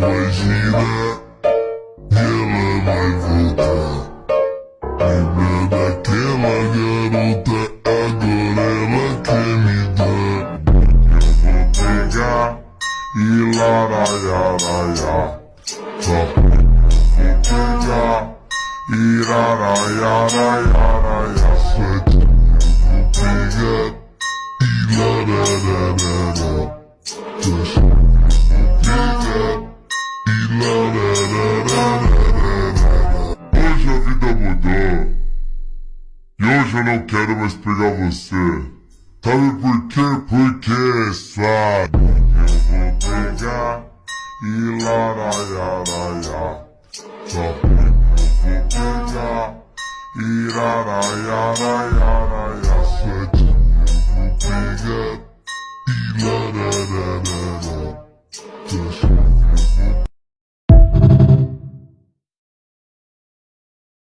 vai girar e ela vai voltar. Lembra daquela garota, agora ela quer me dar. Eu vou pegar e laraiaraiá. Só vou pegar e laraiaraiaraiá. Sweatinho eu vou pegar e larararará. Just eu vou pegar e lararararará. Hoje a vida mudou e hoje eu não quero mais pegar você. Sabe por quê? Porque é suave. Eu vou pegar e laraiaraiá. Só eu vou pegar e laraiaraiaraiá. Sweatinho eu vou pegar e larararará.